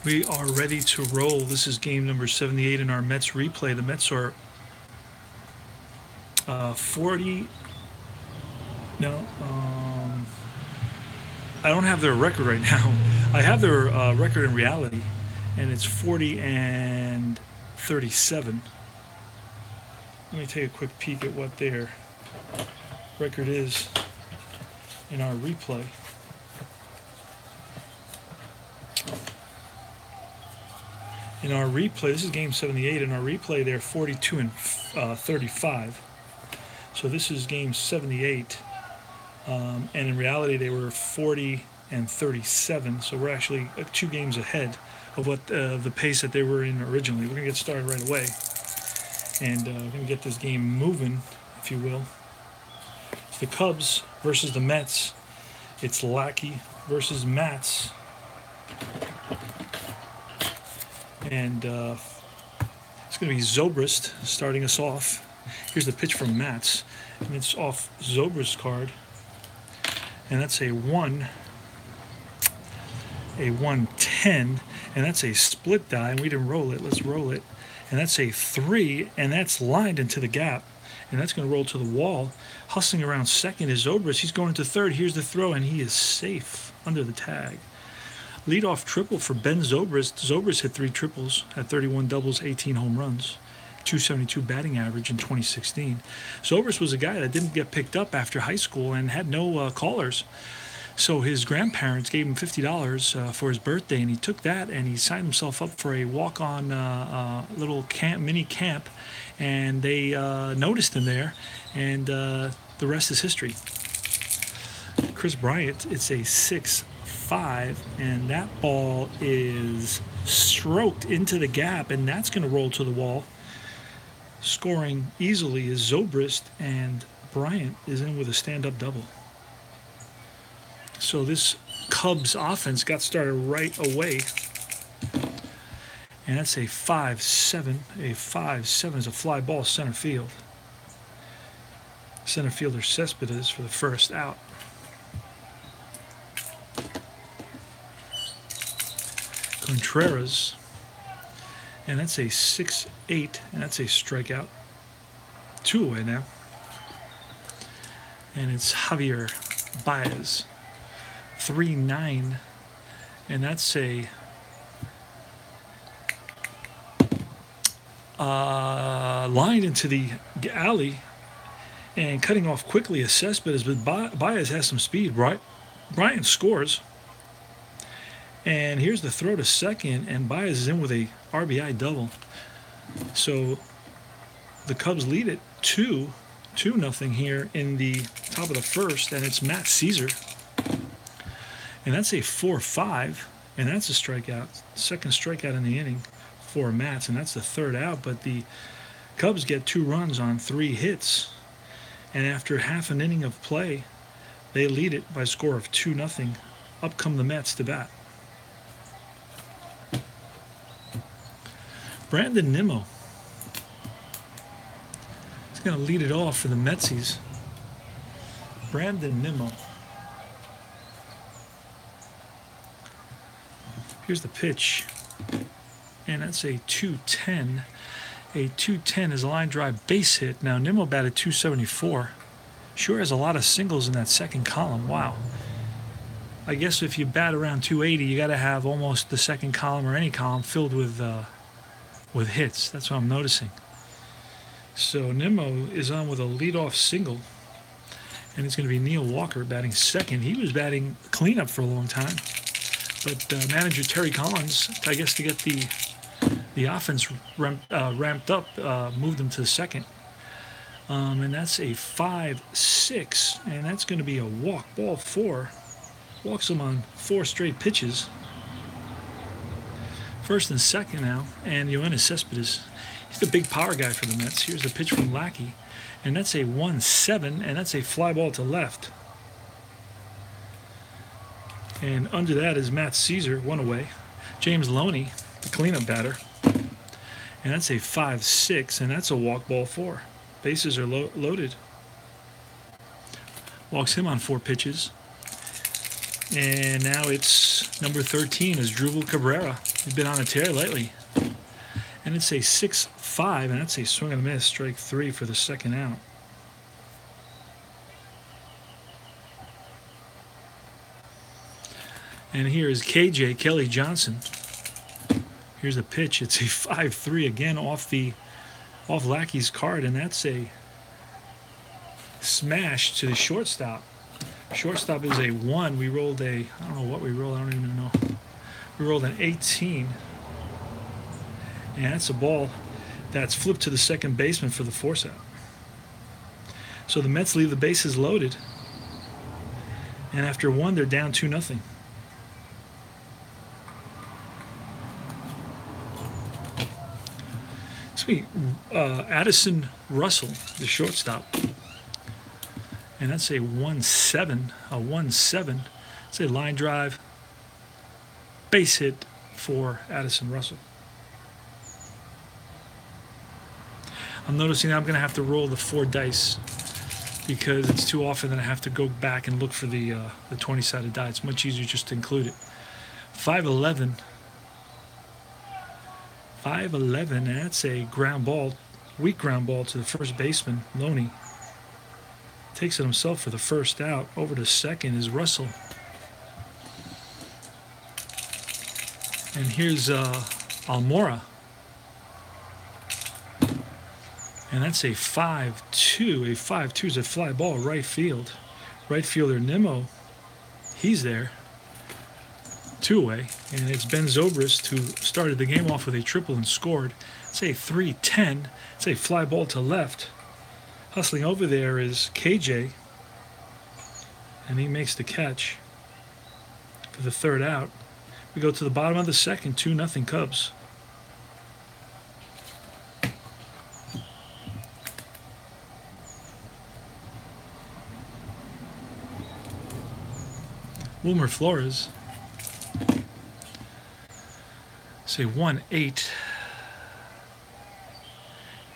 We are ready to roll. This is game number 78 in our Mets replay. The Mets are 40. No, I don't have their record right now. I have their record in reality, and it's 40 and 37. Let me take a quick peek at what their record is in our replay. In our replay, this is game 78. In our replay, they're 42 and 35. So this is game 78. And in reality, they were 40 and 37. So we're actually 2 games ahead of what the pace that they were in originally. We're going to get started right away. And we're going to get this game moving, if you will. It's the Cubs versus the Mets. It's Lackey versus Matz. And it's going to be Zobrist starting us off. Here's the pitch from Matz. And it's off Zobrist's card. And that's a 110. And that's a split die. And we didn't roll it. Let's roll it. And that's a 3. And that's lined into the gap. And that's going to roll to the wall. Hustling around second is Zobrist. He's going into third. Here's the throw. And he is safe under the tag. Leadoff triple for Ben Zobrist. Zobrist hit 3 triples, had 31 doubles, 18 home runs, 272 batting average in 2016. Zobrist was a guy that didn't get picked up after high school and had no callers. So his grandparents gave him $50 for his birthday, and he took that and he signed himself up for a walk-on little mini camp, and they noticed him there, and the rest is history. Chris Bryant, it's a 6-5, and that ball is stroked into the gap, and that's going to roll to the wall. Scoring easily is Zobrist, and Bryant is in with a stand-up double. So this Cubs offense got started right away, and that's a 5-7. A 5-7 is a fly ball center field. Center fielder Cespedes for the first out. Contreras, and that's a 6-8, and that's a strikeout. 2 away now. And it's Javier Baez, 3-9, and that's a line into the alley, and cutting off quickly is Cespedes, but Baez has some speed. Bryant scores. And here's the throw to second, and Baez is in with a RBI double. So the Cubs lead it 2-0 here in the top of the first, and it's Matt Caesar. And that's a 4-5, and that's a strikeout. Second strikeout in the inning for Matz, and that's the third out. But the Cubs get 2 runs on 3 hits, and after half an inning of play, they lead it by a score of 2-0. Up come the Mets to bat. Brandon Nimmo is going to lead it off for the Metsies. Brandon Nimmo. Here's the pitch, and that's a 2-10. A 2-10 is a line drive base hit. Now Nimmo batted 274. Sure has a lot of singles in that second column. Wow. I guess if you bat around 280, you got to have almost the second column or any column filled with hits. That's what I'm noticing. So Nimmo is on with a leadoff single, and it's going to be Neil Walker batting second. He was batting cleanup for a long time, but manager Terry Collins, I guess to get the offense ramped up, moved him to second. And that's a 5-6, and that's going to be a walk, ball 4. Walks him on 4 straight pitches. First and second now, and Yoenis Cespedes. He's the big power guy for the Mets. Here's the pitch from Lackey, and that's a 1-7, and that's a fly ball to left. And under that is Matt Caesar, 1 away. James Loney, the cleanup batter, and that's a 5-6, and that's a walk, ball 4. Bases are loaded. Walks him on 4 pitches. And now it's number 13 is Drupal Cabrera. He's been on a tear lately. And it's a 6-5, and that's a swing and a miss, strike 3 for the second out. And here is KJ, Kelly Johnson. Here's a pitch. It's a 5-3 again off Lackey's card, and that's a smash to the shortstop. Shortstop is a 1. We rolled I don't know what we rolled. I don't even know. We rolled an 18. And that's a ball that's flipped to the second baseman for the force out. So the Mets leave the bases loaded. And after 1, they're down 2-0. Sweet. Addison Russell, the shortstop. And that's a 1-7. A 1-7. It's a line drive. Base hit for Addison Russell. I'm noticing I'm going to have to roll the 4 dice because it's too often that I have to go back and look for the 20-sided die. It's much easier just to include it. 5-11. 5-11. That's a ground ball, weak ground ball to the first baseman, Loney. Takes it himself for the first out. Over to second is Russell. And here's Almora. And that's a 5-2. A 5-2 is a fly ball right field. Right fielder Nimmo, he's there. 2 away. And it's Ben Zobrist who started the game off with a triple and scored. It's a 3-10. It's a fly ball to left. Hustling over there is KJ. And he makes the catch for the third out. We go to the bottom of the second, 2-0 Cubs. Wilmer Flores. Say 1-8.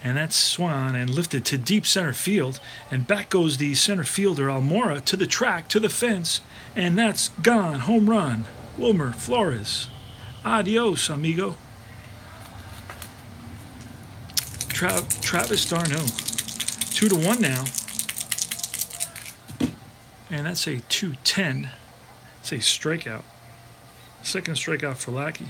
And that's swung on and lifted to deep center field. And back goes the center fielder Almora to the track, to the fence. And that's gone. Home run. Wilmer Flores. Adios, amigo. Travis d'Arnaud. 2-1 now. And that's a 2-10. It's a strikeout. Second strikeout for Lackey.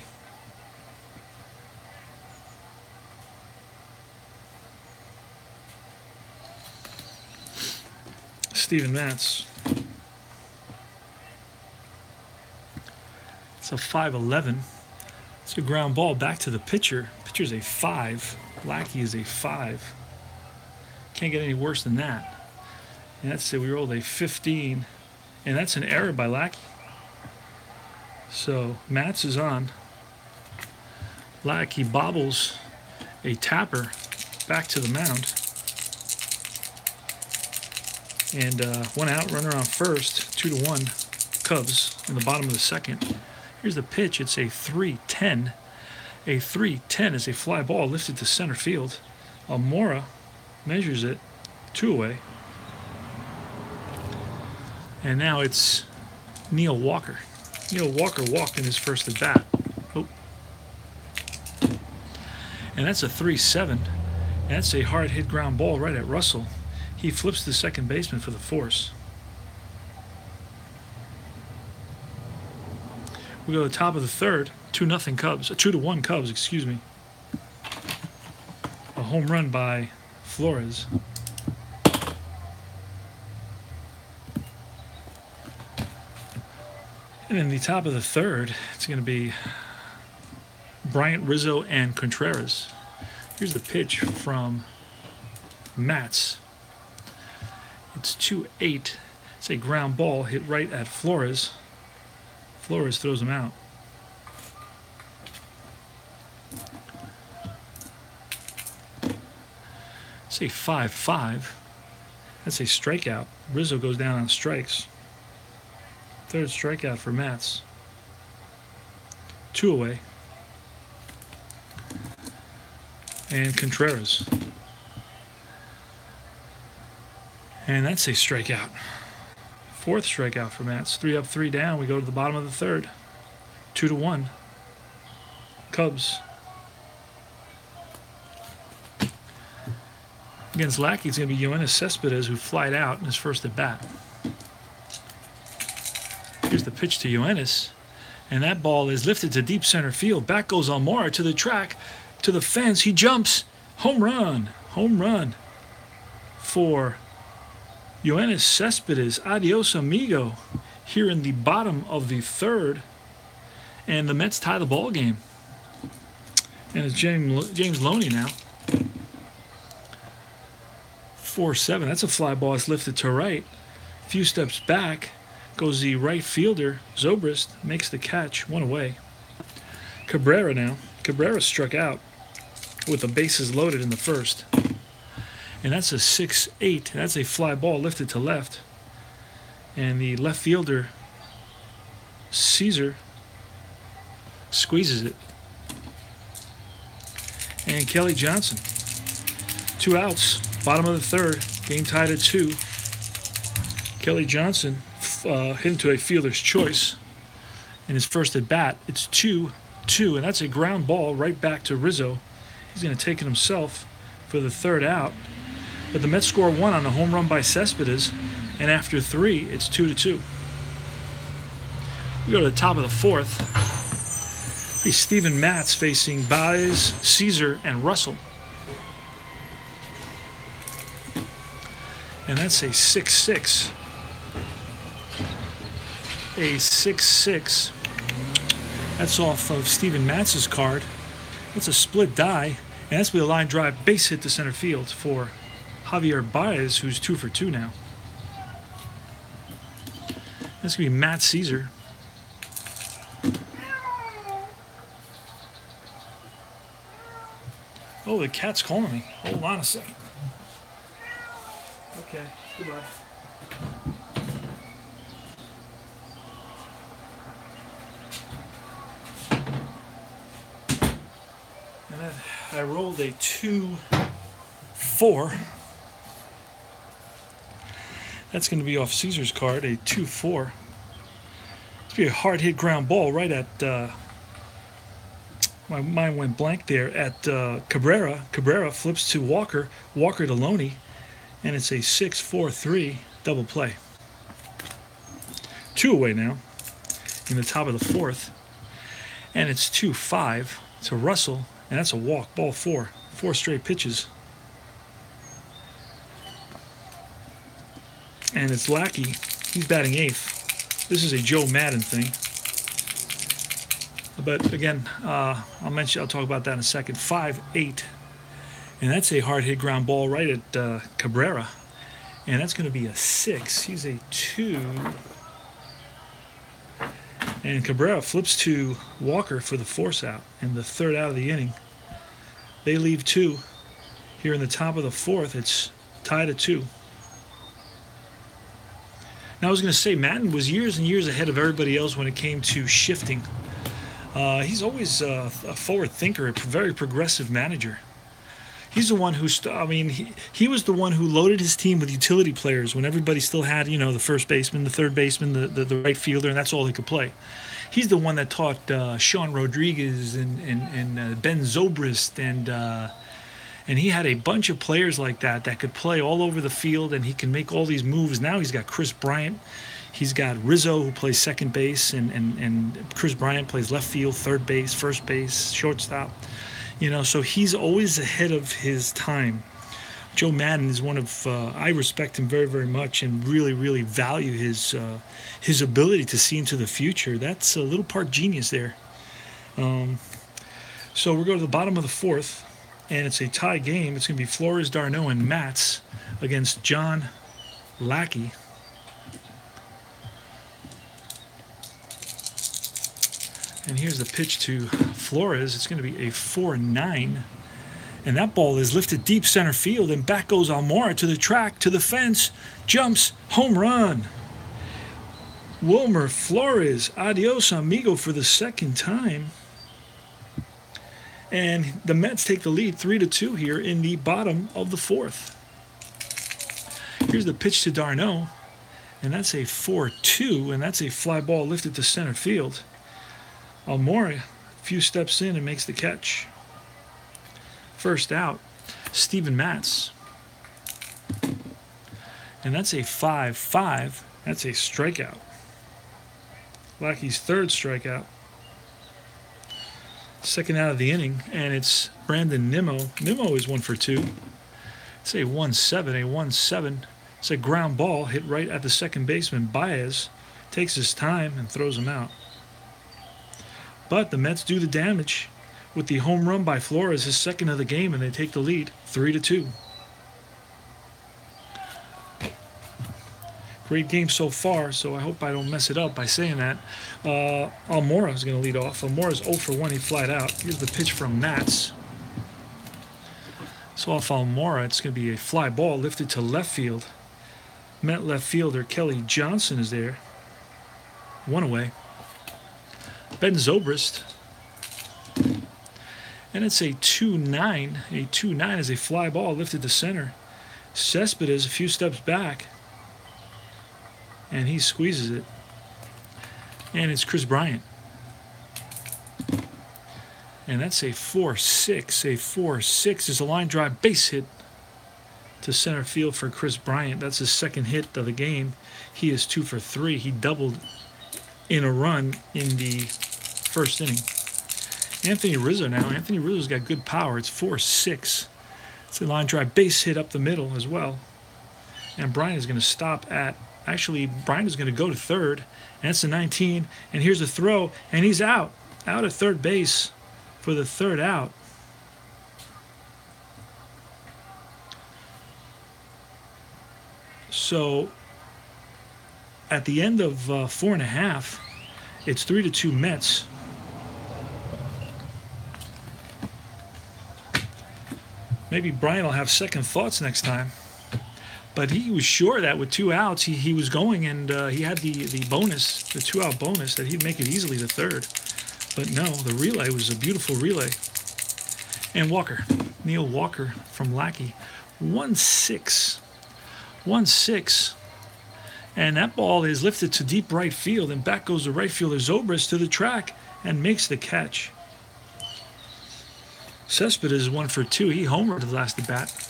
Steven Matz. It's a 5-11. It's a ground ball back to the pitcher. Pitcher's a 5. Lackey is a 5. Can't get any worse than that. And that's it. We rolled a 15. And that's an error by Lackey. So Matz is on. Lackey bobbles a tapper back to the mound. And 1 out, runner on first, 2-1 Cubs in the bottom of the second. Here's the pitch. It's a 3-10. A 3-10 is a fly ball lifted to center field. Almora measures it, 2 away. And now it's Neil Walker. Neil Walker walked in his first at bat. Oh. And that's a 3-7. And that's a hard hit ground ball right at Russell. He flips the second baseman for the force. We go to the top of the third, 2-0 Cubs, 2-1 Cubs, excuse me. A home run by Flores. And in the top of the third, it's going to be Bryant, Rizzo, and Contreras. Here's the pitch from Matz. It's 2-8. It's a ground ball hit right at Flores. Flores throws him out. It's a 5-5. That's a strikeout. Rizzo goes down on strikes. Third strikeout for Matz. 2 away. And Contreras. And that's a strikeout. Fourth strikeout for Matz. 3 up, 3 down. We go to the bottom of the third. 2-1. Cubs. Against Lackey, it's going to be Yoenis Cespedes who flied out in his first at bat. Here's the pitch to Yoenis, and that ball is lifted to deep center field. Back goes Almora to the track, to the fence. He jumps. Home run. Home run for Yoenis Cespedes. Adios, amigo. Here in the bottom of the third, and the Mets tie the ball game. And it's James Loney now. 4-7. That's a fly ball. It's lifted to right. A few steps back goes the right fielder. Zobrist makes the catch. 1 away. Cabrera now. Cabrera struck out with the bases loaded in the first. And that's a 6-8. That's a fly ball lifted to left. And the left fielder, Caesar, squeezes it. And Kelly Johnson. 2 outs. Bottom of the third. Game tied at 2. Kelly Johnson hit into a fielder's choice in his first at bat. It's 2-2, and that's a ground ball right back to Rizzo. He's going to take it himself for the third out. But the Mets score 1 on a home run by Cespedes, and after 3, it's 2-2. We go to the top of the fourth. It's Steven Matz facing Baez, Caesar, and Russell. And that's a 6-6. A 6-6. That's off of Steven Matz's card. That's a split die, and that's with a line drive base hit to center field for Javier Baez, who's 2 for 2 now. That's going to be Matt Caesar. Oh, the cat's calling me. Hold on a second. Okay, goodbye. And then I rolled a 2-4. That's going to be off Caesar's card, a 2-4. It's going to be a hard hit ground ball right at, my mind went blank there, at Cabrera. Cabrera flips to Walker, Walker to Loney, and it's a 6-4-3 double play. 2 away now in the top of the fourth, and it's 2-5 to Russell, and that's a walk, ball 4. 4 straight pitches. And it's Lackey. He's batting 8th. This is a Joe Madden thing. But again, I'll talk about that in a second. 5-8. And that's a hard hit ground ball right at Cabrera. And that's going to be a 6. He's a 2. And Cabrera flips to Walker for the force out in the third out of the inning. They leave 2. Here in the top of the fourth, it's tied at 2. Now, I was going to say, Madden was years and years ahead of everybody else when it came to shifting. He's always a forward thinker, a very progressive manager. He's the one who, he was the one who loaded his team with utility players when everybody still had, the first baseman, the third baseman, the right fielder, and that's all he could play. He's the one that taught Sean Rodriguez and Ben Zobrist, and he had a bunch of players like that could play all over the field, and he can make all these moves. Now he's got Chris Bryant. He's got Rizzo, who plays second base, and Chris Bryant plays left field, third base, first base, shortstop. So he's always ahead of his time. Joe Madden is one of, I respect him very, very much and really, really value his ability to see into the future. That's a little part genius there. So we're going to the bottom of the fourth, and it's a tie game. It's going to be Flores, d'Arnaud, and Matz against John Lackey. And here's the pitch to Flores. It's going to be a 4-9. And that ball is lifted deep center field, and back goes Almora to the track, to the fence, jumps, home run. Wilmer Flores, adios amigo for the second time. And the Mets take the lead 3-2 here in the bottom of the fourth. Here's the pitch to d'Arnaud. and that's a 4-2, and that's a fly ball lifted to center field. Almora a few steps in and makes the catch. First out, Steven Matz. And that's a 5-5. That's a strikeout. Lackey's third strikeout. Second out of the inning, and it's Brandon Nimmo. Nimmo is 1 for 2. It's a 1-7, a 1-7. It's a ground ball hit right at the second baseman. Baez takes his time and throws him out. But the Mets do the damage with the home run by Flores, his second of the game, and they take the lead 3-2. Great game so far, so I hope I don't mess it up by saying that. Almora is going to lead off. Almora's 0 for 1. He flied out. Here's the pitch from Matz. So off Almora, it's going to be a fly ball lifted to left field. Met left fielder Kelly Johnson is there. 1 away. Ben Zobrist. And it's a 2-9. A 2-9 is a fly ball lifted to center. Cespedes a few steps back. And he squeezes it. And it's Chris Bryant. And that's a 4-6. A 4-6 is a line drive base hit to center field for Chris Bryant. That's his second hit of the game. He is 2 for 3. He doubled in a run in the first inning. Anthony Rizzo now. Anthony Rizzo's got good power. It's 4-6. It's a line drive base hit up the middle as well. And Bryant is going to stop at... Actually, Bryant is going to go to third. And that's the 19. And here's a throw. And he's out. Out at third base for the third out. So, at the end of 4.5, it's 3-2 Mets. Maybe Bryant will have second thoughts next time. But he was sure that with 2 outs, he was going, and he had the bonus, the 2-out bonus, that he'd make it easily the third. But no, the relay was a beautiful relay. And Walker, Neil Walker from Lackey, 1-6. 1-6. And that ball is lifted to deep right field, and back goes the right fielder Zobrist to the track and makes the catch. Cespedes is 1 for 2. He homered the last at bat.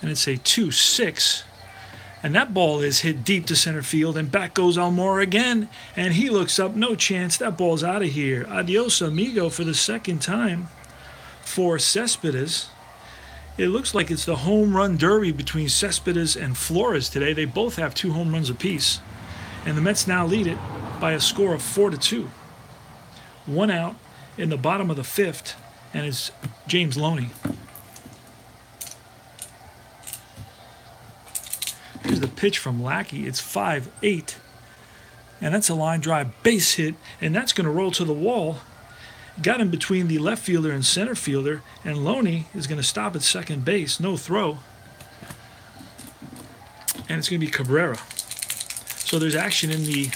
And it's a 2-6. And that ball is hit deep to center field, and back goes Almora again. And he looks up, no chance. That ball's out of here. Adios, amigo, for the second time for Cespedes. It looks like it's the home run derby between Cespedes and Flores today. They both have 2 home runs apiece. And the Mets now lead it by a score of 4-2. 1 out in the bottom of the 5th, and it's James Loney. Here's the pitch from Lackey. It's 5-8. And that's a line drive base hit, and that's going to roll to the wall. Got him between the left fielder and center fielder, and Loney is going to stop at second base. No throw. And it's going to be Cabrera. So there's action in the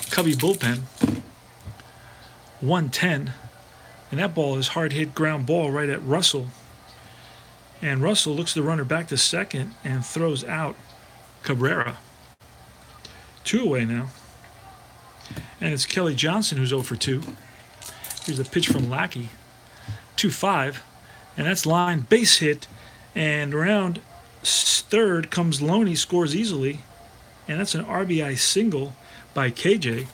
Cubby bullpen. 1-10. And that ball is hard hit ground ball right at Russell. And Russell looks the runner back to second and throws out Cabrera. 2 away now. And it's Kelly Johnson who's 0 for 2. Here's a pitch from Lackey. 2-5. And that's line base hit. And around third comes Loney, scores easily. And that's an RBI single by KJ.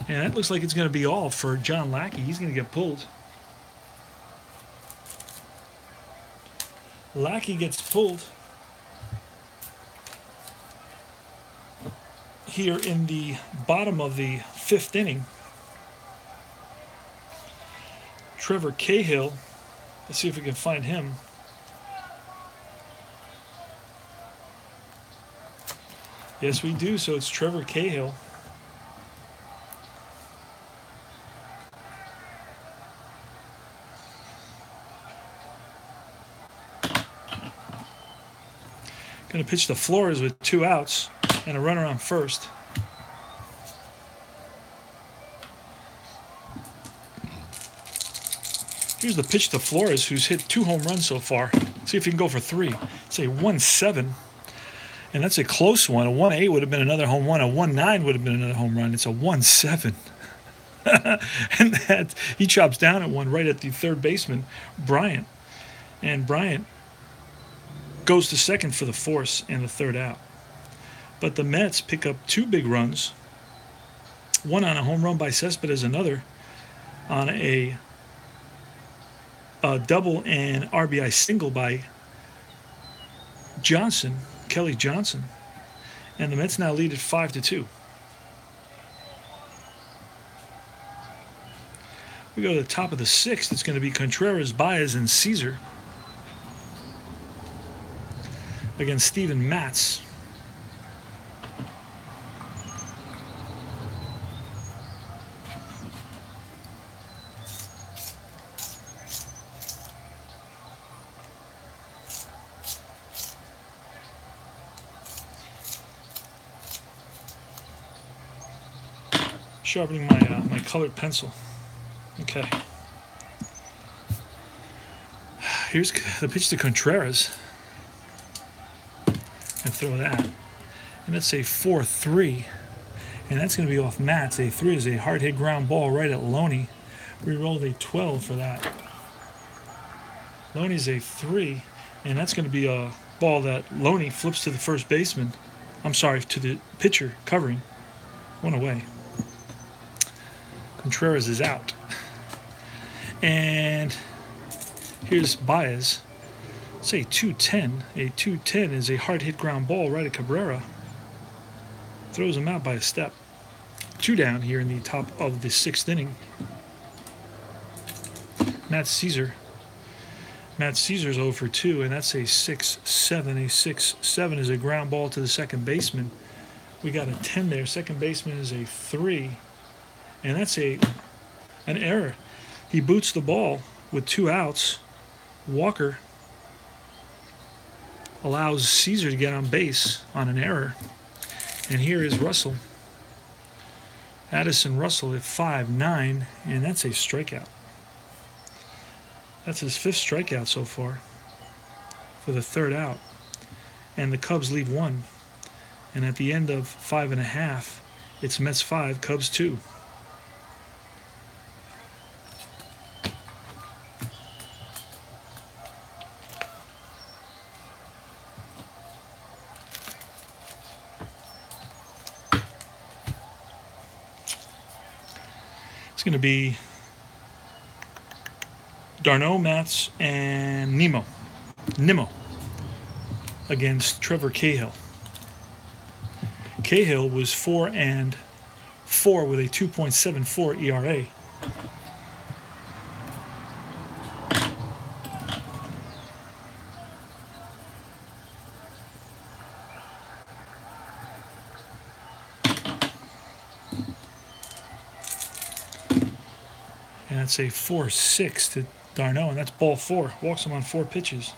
And that looks like it's going to be all for John Lackey. He's going to get pulled. Lackey gets pulled here in the bottom of the 5th inning. Trevor Cahill, let's see if we can find him. Yes, we do. So it's Trevor Cahill. Going to pitch to Flores with 2 outs and a runner on first. Here's the pitch to Flores, who's hit 2 home runs so far. See if he can go for 3. It's a 1-7. And that's a close one. A 1-8 would have been another home run. A 1-9 would have been another home run. It's a 1-7. And that he chops down at one right at the third baseman, Bryant. And Bryant goes to second for the force and the third out. But the Mets pick up 2 big runs, one on a home run by Cespedes, another on a double and RBI single by Johnson, Kelly Johnson. And the Mets now lead at 5-2. We go to the top of the 6th. It's going to be Contreras, Baez, and Caesar against Steven Matz. Sharpening my colored pencil. Okay. Here's the pitch to Contreras. And throw that. And that's a 4-3. And that's going to be off Matz. A 3 is a hard hit ground ball right at Loney. We rolled a 12 for that. Loney's a 3. And that's going to be a ball that Loney flips to the first baseman. I'm sorry, to the pitcher covering. One away. Contreras is out. And here's Baez. Say 2-10. A 2-10 is a hard hit ground ball right at Cabrera. Throws him out by a step. 2 down here in the top of the 6th inning. Matz Caesar. Matz Caesar's 0 for 2, and that's a 6-7. A 6-7 is a ground ball to the second baseman. We got a 10 there. Second baseman is a 3. And that's an error. He boots the ball with 2 outs. Walker allows Caesar to get on base on an error. And here is Russell. Addison Russell at 5-9, and that's a strikeout. That's his 5th strikeout so far for the 3rd out. And the Cubs leave 1. And at the end of 5.5, it's Mets 5, Cubs 2. It's going to be Darno, Matz, and Nimmo against Trevor Cahill. Cahill was 4-4 with a 2.74 ERA. And that's a 4-6 to Darno, and that's ball 4. Walks him on 4 pitches.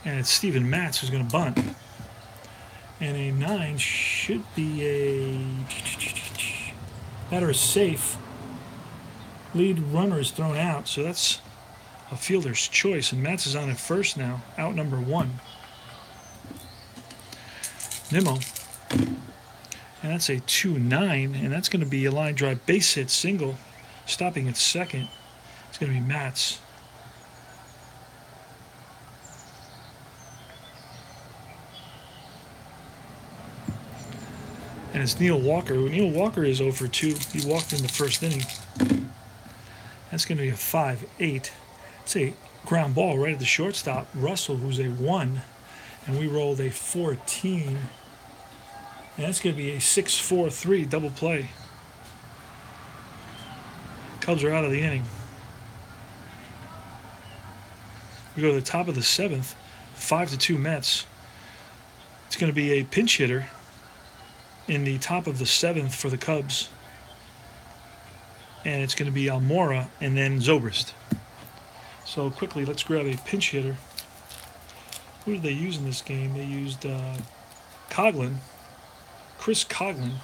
And it's Steven Matz who's going to bunt. And a 9 should be a batter is safe. Lead runner is thrown out, so that's a fielder's choice. And Matz is on at first now, out number 1. Nimmo. And that's a 2-9, and that's going to be a line drive base hit single. Stopping at second, it's going to be Matz. And it's Neil Walker. Neil Walker is 0 for 2. He walked in the 1st inning. That's going to be a 5-8. It's a ground ball right at the shortstop. Russell, who's a 1, and we rolled a 14. And that's going to be a 6-4-3 double play. Cubs are out of the inning. We go to the top of the 7th, 5-2 Mets. It's going to be a pinch hitter in the top of the 7th for the Cubs. And it's going to be Almora and then Zobrist. So quickly, let's grab a pinch hitter. Who did they use in this game? They used Coughlin. Chris Coughlin.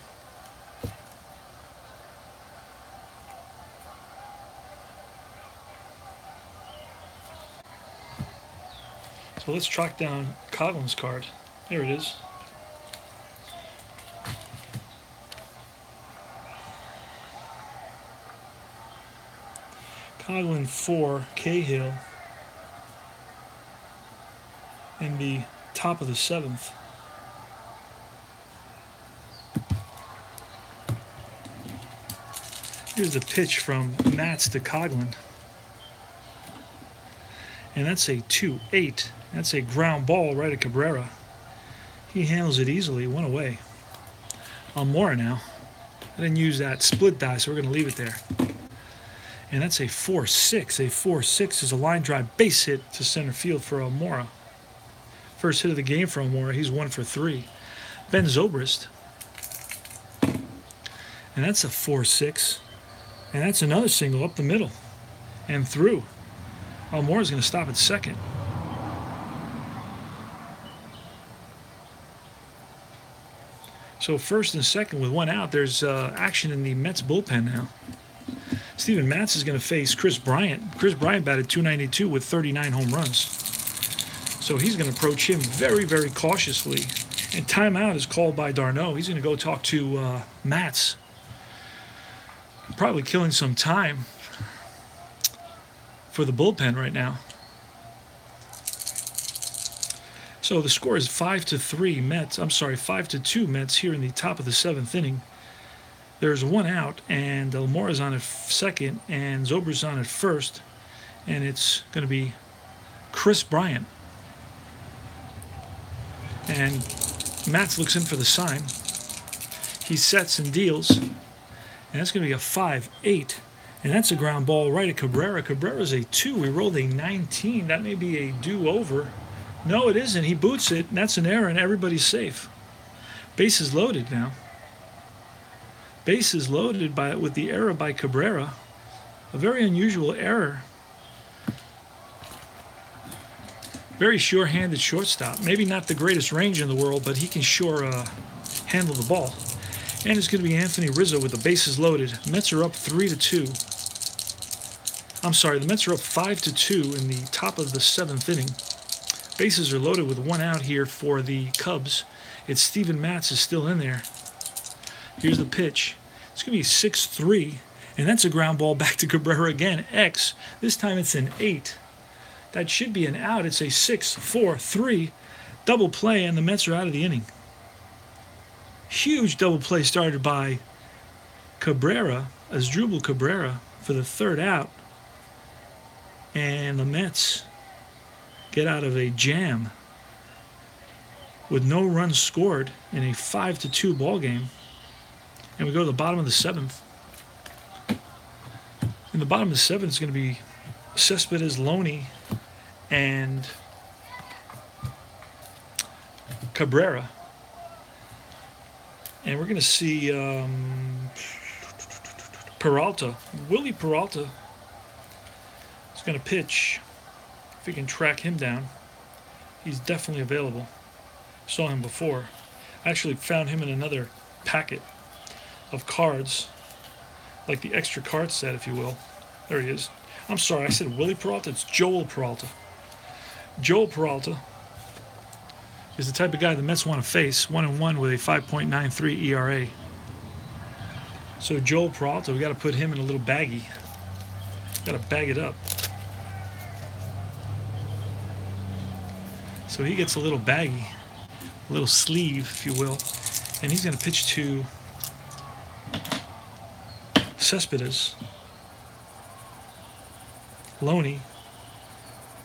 So let's track down Coughlin's card. There it is. Coughlin 4, Cahill in the top of the 7th. Here's the pitch from Matz to Coughlin. And that's a 2-8. That's a ground ball right at Cabrera. He handles it easily, one away. Almora now. I didn't use that split die, so we're going to leave it there. And that's a 4-6. A 4-6 is a line drive base hit to center field for Almora. First hit of the game for Almora. He's 1 for 3. Ben Zobrist. And that's a 4-6. And that's another single up the middle and through. Almora's going to stop at second. So first and second with one out. There's action in the Mets bullpen now. Steven Matz is going to face Chris Bryant. Chris Bryant batted .292 with 39 home runs. So he's going to approach him very, very cautiously. And timeout is called by Darno. He's going to go talk to Matz. Probably killing some time for the bullpen right now. So the score is 5-3 Mets. I'm sorry, 5-2 Mets here in the top of the 7th inning. There's one out, and Almora's on at second, and Zobrist's on at first, and it's going to be Chris Bryant. And Matz looks in for the sign. He sets and deals. And that's going to be a 5-8. And that's a ground ball right at Cabrera. Cabrera's a 2. We rolled a 19. That may be a do-over. No, it isn't. He boots it, and that's an error, and everybody's safe. Bases loaded now. Bases loaded with the error by Cabrera. A very unusual error. Very sure-handed shortstop. Maybe not the greatest range in the world, but he can sure handle the ball. And it's going to be Anthony Rizzo with the bases loaded. Mets are up 3-2. I'm sorry, the Mets are up 5-2 in the top of the 7th inning. Bases are loaded with one out here for the Cubs. It's Steven Matz is still in there. Here's the pitch. It's going to be 6-3, and that's a ground ball back to Cabrera again. X. This time it's an 8. That should be an out. It's a 6-4-3 double play, and the Mets are out of the inning. Huge double play started by Cabrera, Asdrubal Cabrera, for the third out. And the Mets get out of a jam with no runs scored in a 5-2 ball game. And we go to the bottom of the 7th. In the bottom of the 7th, it's going to be Cespedes, Loney, and Cabrera. And we're going to see Peralta. Willie Peralta is going to pitch. If we can track him down, he's definitely available. Saw him before. I actually found him in another packet of cards, like the extra card set, if you will. There he is. I'm sorry, I said Willie Peralta. It's Joel Peralta. Joel Peralta is the type of guy the Mets want to face, 1-1 with a 5.93 ERA. So Joel Peralta, we got to put him in a little baggie. Got to bag it up. So he gets a little baggie, a little sleeve, if you will, and he's going to pitch to Cespedes, Loney,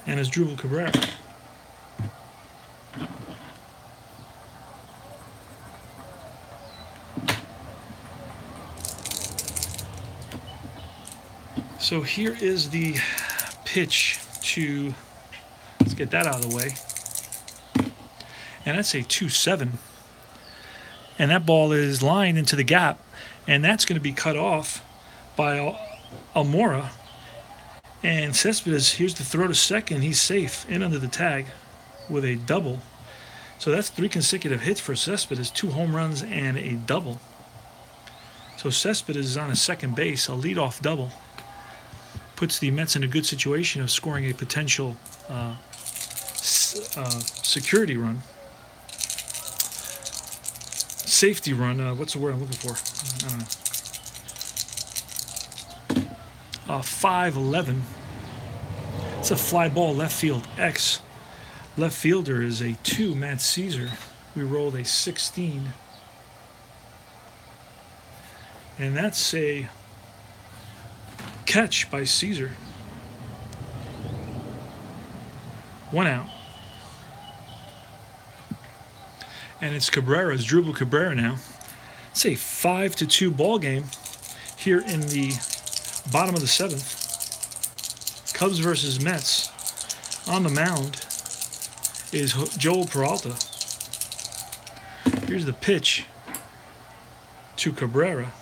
and Asdrubal Cabrera. So here is the pitch to, let's get that out of the way. And that's a 2-7. And that ball is lined into the gap. And that's going to be cut off by Almora. And Cespedes, here's the throw to second. He's safe in under the tag with a double. So that's 3 consecutive hits for Cespedes, 2 home runs and a double. So Cespedes is on a second base, a leadoff double. Puts the Mets in a good situation of scoring a potential security run, safety run. What's the word I'm looking for? I don't know. 5-11. It's a fly ball left field. X. Left fielder is a 2, Matz Caesar. We rolled a 16. And that's a catch by Caesar. 1 out. And it's Cabrera's, Drupal Cabrera now. It's a 5-2 ball game here in the bottom of the 7th. Cubs versus Mets. On the mound is Joel Peralta. Here's the pitch to Cabrera.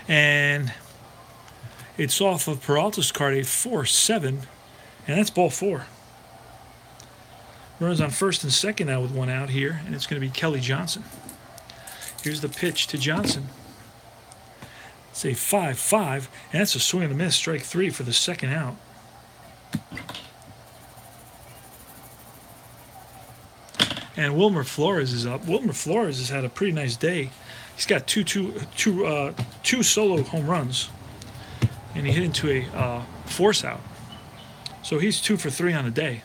And it's off of Peralta's card, a 4-7, and that's ball 4. Runners on first and second now with 1 out here, and it's going to be Kelly Johnson. Here's the pitch to Johnson. It's a 5-5, and that's a swing and a miss, strike 3 for the second out. And Wilmer Flores is up. Wilmer Flores has had a pretty nice day. He's got two solo home runs, and he hit into a force out. So he's 2 for 3 on the day.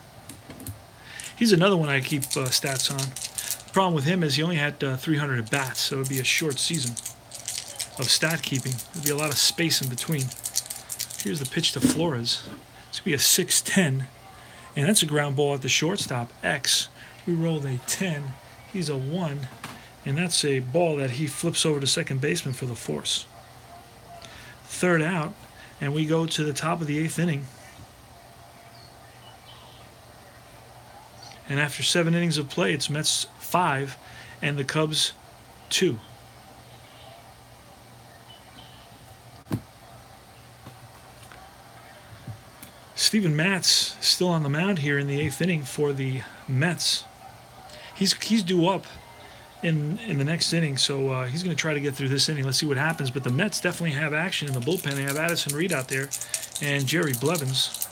He's another one I keep stats on. The problem with him is he only had 300 at bats, so it would be a short season of stat keeping. There'd be a lot of space in between. Here's the pitch to Flores. It's going to be a 6-10, and that's a ground ball at the shortstop. X. We rolled a 10. He's a 1, and that's a ball that he flips over to second baseman for the force. 3rd out, and we go to the top of the 8th inning. And after 7 innings of play, it's Mets 5 and the Cubs 2. Steven Matz still on the mound here in the 8th inning for the Mets. He's due up in the next inning, so he's going to try to get through this inning. Let's see what happens. But the Mets definitely have action in the bullpen. They have Addison Reed out there and Jerry Blevins.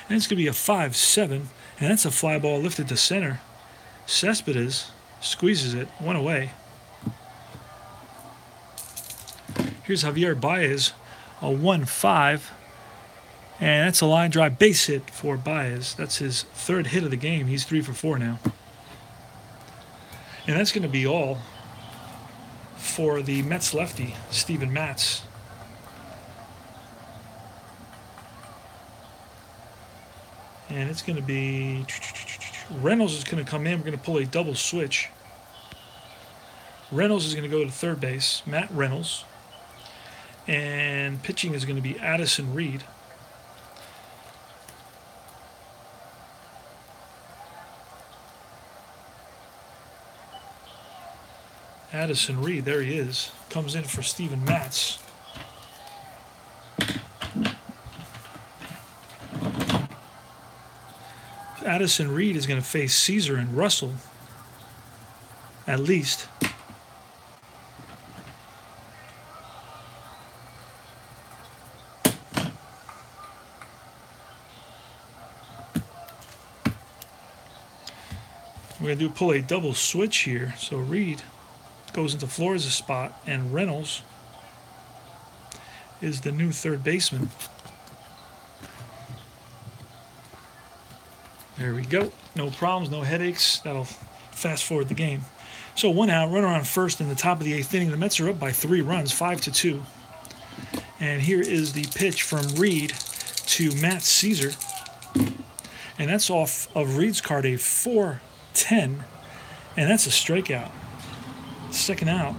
And it's going to be a 5-7, and that's a fly ball lifted to center. Cespedes squeezes it, 1 away. Here's Javier Baez, a 1-5, and that's a line drive base hit for Baez. That's his 3rd hit of the game. He's 3 for 4 now. And that's going to be all for the Mets lefty, Steven Matz. And it's going to be Reynolds is going to come in. We're going to pull a double switch. Reynolds is going to go to third base, Matt Reynolds. And pitching is going to be Addison Reed. Addison Reed, there he is, comes in for Steven Matz. Addison Reed is going to face Caesar and Russell, at least. We're going to pull a double switch here. So Reed goes into Flores' spot, and Reynolds is the new third baseman. There we go. No problems, no headaches. That'll fast forward the game. So 1 out, runner on first in the top of the 8th inning. The Mets are up by 3 runs, 5-2. And here is the pitch from Reed to Matz Caesar. And that's off of Reed's card, a 4-10. And that's a strikeout. 2nd out.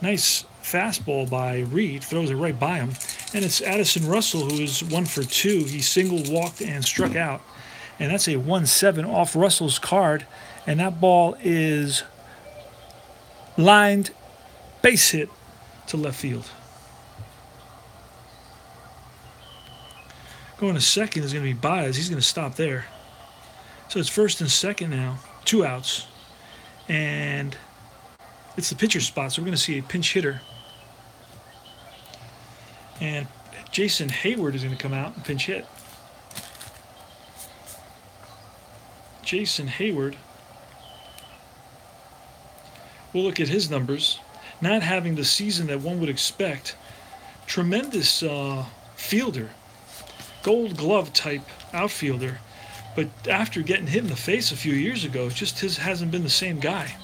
Nice fastball by Reed. Throws it right by him. And it's Addison Russell, who is 1 for 2. He singled, walked, and struck out. And that's a 1-7 off Russell's card. And that ball is lined base hit to left field. Going to second is going to be Baez. He's going to stop there. So it's first and second now. 2 outs. And it's the pitcher spot, so we're going to see a pinch hitter. And Jason Hayward is going to come out and pinch hit. Jason Hayward. We'll look at his numbers. Not having the season that one would expect. Tremendous fielder. Gold glove type outfielder. But after getting hit in the face a few years ago, just hasn't been the same guy.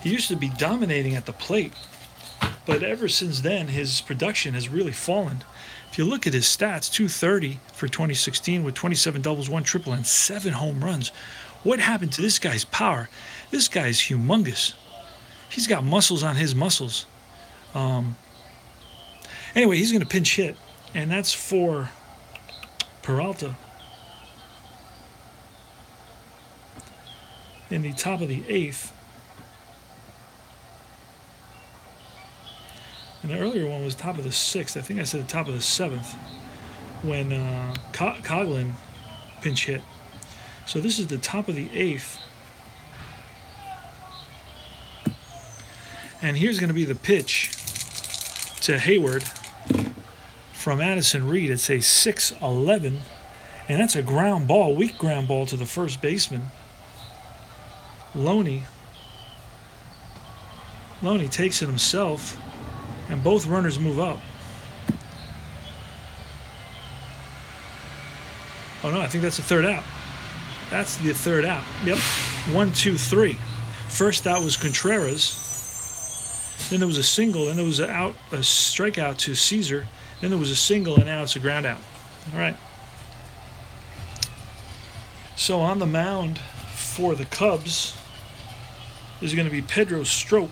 He used to be dominating at the plate. But ever since then, his production has really fallen. If you look at his stats, 230 for 2016 with 27 doubles, 1 triple, and 7 home runs. What happened to this guy's power? This guy's humongous. He's got muscles on his muscles. Anyway, he's going to pinch hit, and that's for Peralta. In the top of the 8th. And the earlier one was top of the 6th. I think I said the top of the 7th when Coughlin pinch hit. So this is the top of the 8th. And here's going to be the pitch to Hayward from Addison Reed. It's a 6-11. And that's a ground ball, weak ground ball to the first baseman. Loney takes it himself. And both runners move up. Oh no, I think that's the third out. That's the third out. Yep. 1, 2, 3. First out was Contreras. Then there was a single, and there was a strikeout to Caesar. Then there was a single, and now it's a ground out. All right. So on the mound for the Cubs is going to be Pedro Strop.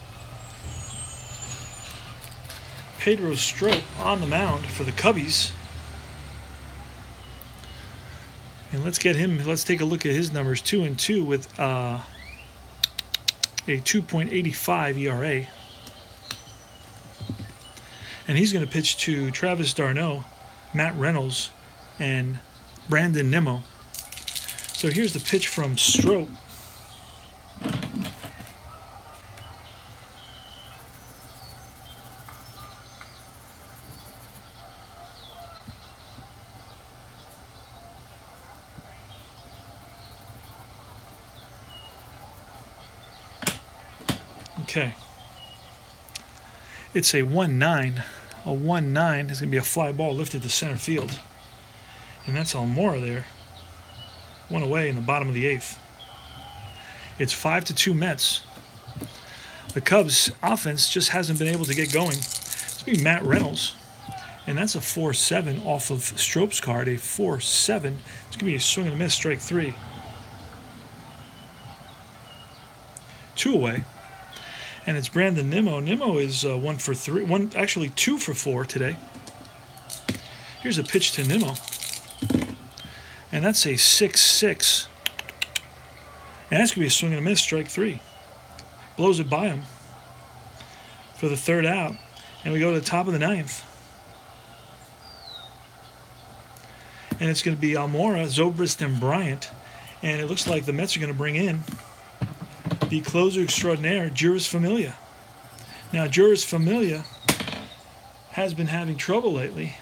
Pedro Strop on the mound for the Cubbies. And let's take a look at his numbers. 2-2 with a 2.85 ERA. And he's going to pitch to Travis d'Arnaud, Matt Reynolds, and Brandon Nimmo. So here's the pitch from Strop. Okay. It's a 1-9. A 1-9 is going to be a fly ball lifted to center field. And that's Almora there. One away in the bottom of the 8th. It's 5-2 Mets. The Cubs offense just hasn't been able to get going. It's going to be Matt Reynolds. And that's a 4-7 off of Strop's card. A 4-7. It's going to be a swing and a miss, strike 3. 2 away. And it's Brandon Nimmo. Nimmo is 1 for 3. Actually 2 for 4 today. Here's a pitch to Nimmo. And that's a 6-6. And that's going to be a swing and a miss, strike 3. Blows it by him for the third out. And we go to the top of the 9th. And it's going to be Almora, Zobrist, and Bryant. And it looks like the Mets are going to bring in the closer extraordinaire, Juris Familia. Now, Juris Familia has been having trouble lately.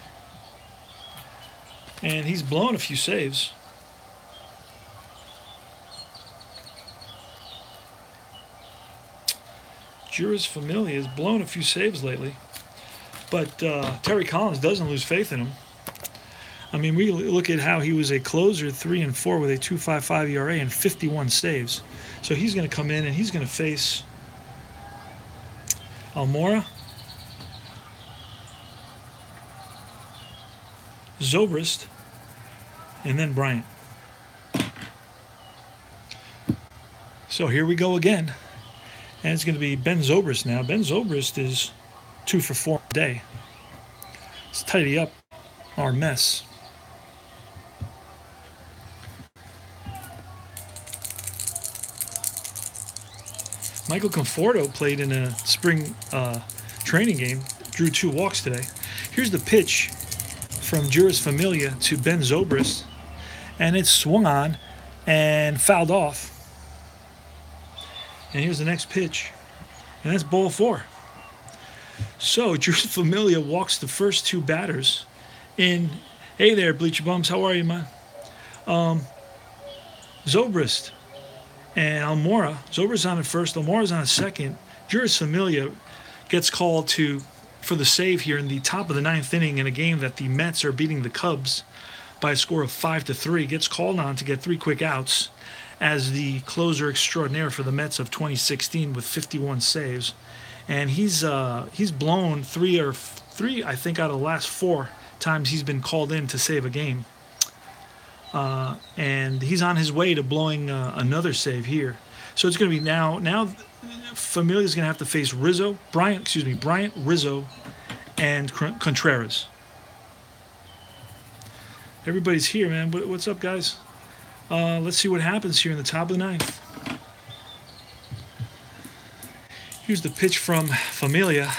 And he's blown a few saves. Juris Familia has blown a few saves lately. But Terry Collins doesn't lose faith in him. I mean, we look at how he was a closer, 3-4 with a 2.55 ERA and 51 saves. So he's going to come in and he's going to face Almora, Zobrist, and then Bryant. So here we go again. And it's going to be Ben Zobrist now. Ben Zobrist is 2 for 4 a day. Let's tidy up our mess. Michael Conforto played in a spring training game, drew 2 walks today. Here's the pitch from Juris Familia to Ben Zobrist, and it's swung on and fouled off. And here's the next pitch. And that's ball 4. So Juris Familia walks the first 2 batters in. Hey there, Bleacher Bums. How are you, man? Zobrist and Almora. Zobrist on at first. Almora's on at second. Juris Familia gets called for the save here in the top of the 9th inning in a game that the Mets are beating the Cubs by a score of 5-3. Gets called on to get 3 quick outs as the closer extraordinaire for the Mets of 2016 with 51 saves. And he's blown three, I think, out of the last 4 times he's been called in to save a game. And he's on his way to blowing another save here. So it's going to be now Familia's going to have to face Bryant, Rizzo, and Contreras. Everybody's here, man. What's up, guys? Let's see what happens here in the top of the 9th. Here's the pitch from Familia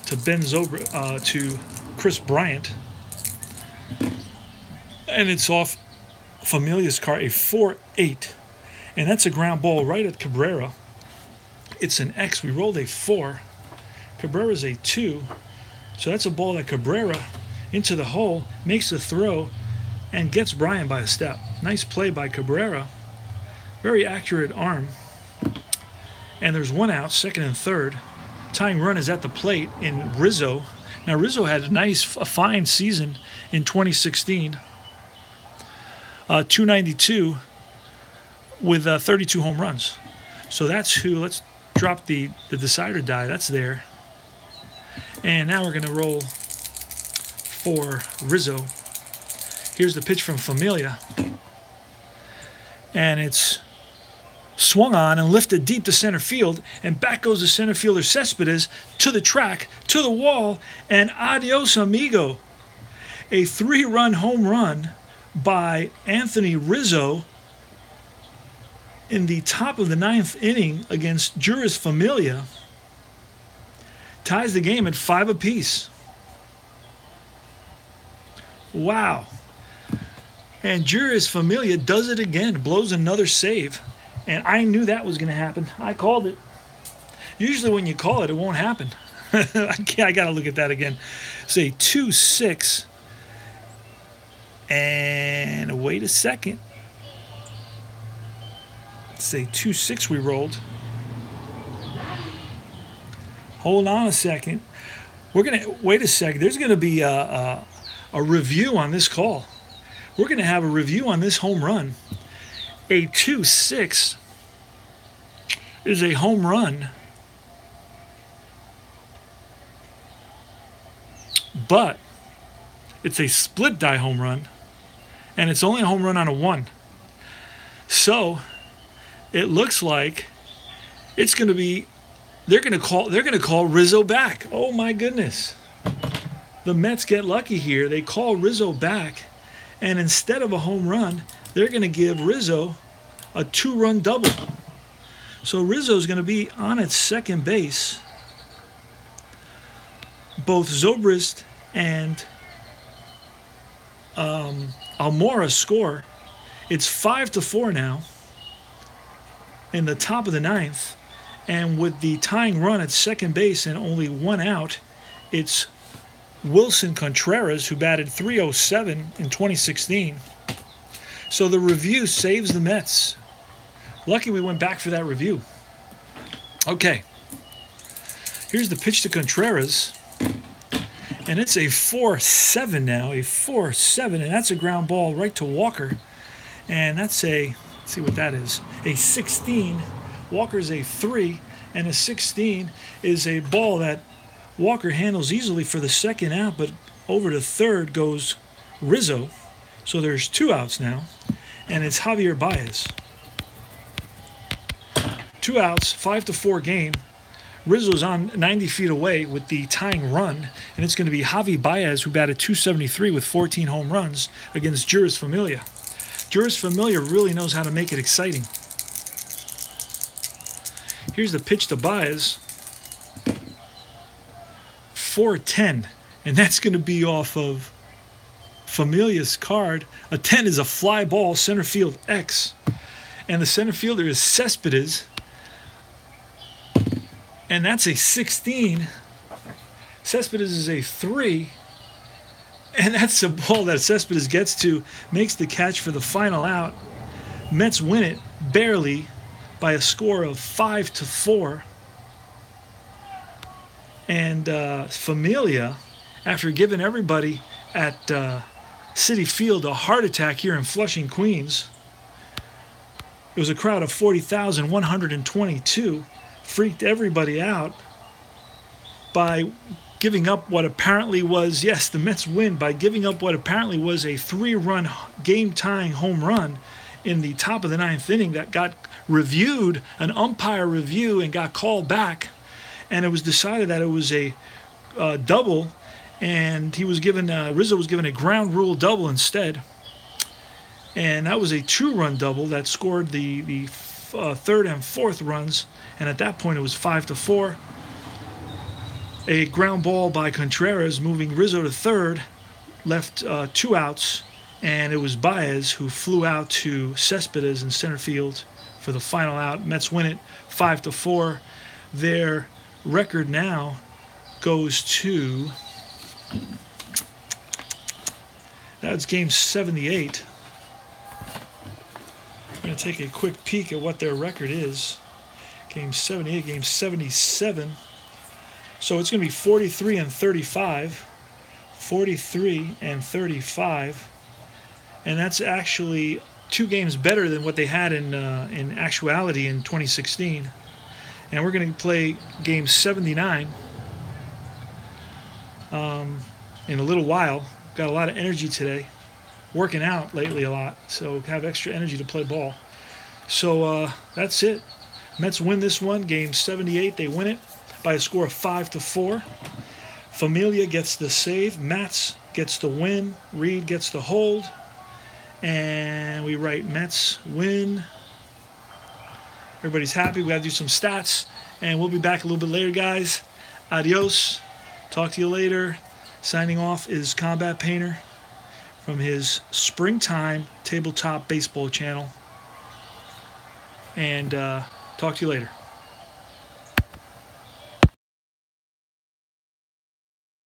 to to Chris Bryant. And it's off Familia's car, a 4-8. And that's a ground ball right at Cabrera. It's an X. We rolled a 4. Cabrera's a 2. So that's a ball that Cabrera into the hole, makes the throw, and gets Bryant by a step. Nice play by Cabrera. Very accurate arm. And there's 1 out, 2nd and 3rd. Tying run is at the plate in Rizzo. Now, Rizzo had a fine season in 2016. 292 with 32 home runs. So that's who. Let's drop the decider die. That's there. And now we're going to roll for Rizzo. Here's the pitch from Familia. And it's swung on and lifted deep to center field. And back goes the center fielder Cespedes to the track, to the wall, and adios amigo. A 3-run home run by Anthony Rizzo in the top of the 9th inning against Juris Familia ties the game at 5 apiece. Wow. And Juris Familia does it again, blows another save. And I knew that was going to happen. I called it. Usually when you call it, it won't happen. I got to look at that again. Say 2-6. And wait a second. Say 2-6 we rolled. Hold on a second. We're going to wait a second. There's going to be a review on this call. We're going to have a review on this home run. A 2-6 is a home run, but it's a split die home run, and it's only a home run on a 1. So it looks like it's going to be. They're going to call Rizzo back. Oh my goodness! The Mets get lucky here. They call Rizzo back, and instead of a home run, they're going to give Rizzo a 2-run double. So Rizzo's going to be on at second base. Both Zobrist and Almora score. It's 5-4 now in the top of the 9th. And with the tying run at second base and only 1 out, it's Wilson Contreras, who batted .307 in 2016. So the review saves the Mets. Lucky we went back for that review. Okay. Here's the pitch to Contreras. And it's a 4-7 now. A 4-7. And that's a ground ball right to Walker. And that's let's see what that is. A 16. Walker's a 3. And a 16 is a ball that Walker handles easily for the 2nd out. But over to 3rd goes Rizzo. So there's 2 outs now. And it's Javier Baez. 2 outs, 5-4 game. Rizzo's on 90 feet away with the tying run, and it's going to be Javi Baez, who batted .273 with 14 home runs against Juris Familia. Juris Familia really knows how to make it exciting. Here's the pitch to Baez. 4-10, and that's going to be off of Familia's card. A 10 is a fly ball, center field X, and the center fielder is Cespedes. and that's a 16. Cespedes is a 3, and that's a ball that Cespedes gets to, makes the catch for the final out. Mets win it barely by a score of 5-4. And Familia, after giving everybody at Citi Field a heart attack here in Flushing, Queens, it was a crowd of 40,122, freaked everybody out by giving up what apparently was, yes, the Mets win by giving up what apparently was a 3-run game-tying home run in the top of the 9th inning that got reviewed, an umpire review, and got called back. And it was decided that it was a double, and he was given Rizzo was given a ground rule double instead. And that was a 2-run double that scored the third and fourth runs, and at that point it was 5-4. A ground ball by Contreras moving Rizzo to third left 2 outs, and it was Baez who flew out to Cespedes in center field for the final out. Mets win it 5-4. Their record now goes to, that's game 78. I'm going to take a quick peek at what their record is. Game 78, game 77. So it's going to be 43-35. 43-35. And that's actually 2 games better than what they had in actuality in 2016. And we're going to play game 79 in a little while. Got a lot of energy today. Working out lately a lot, so have extra energy to play ball. So that's it. Mets win this one, game 78. They win it by a score of 5-4. Familia gets the save. Matz gets the win. Reed gets the hold. And we write Mets win. Everybody's happy. We got to do some stats. And we'll be back a little bit later, guys. Adios. Talk to you later. Signing off is Combat Painter from his Springtime Tabletop Baseball channel. And talk to you later.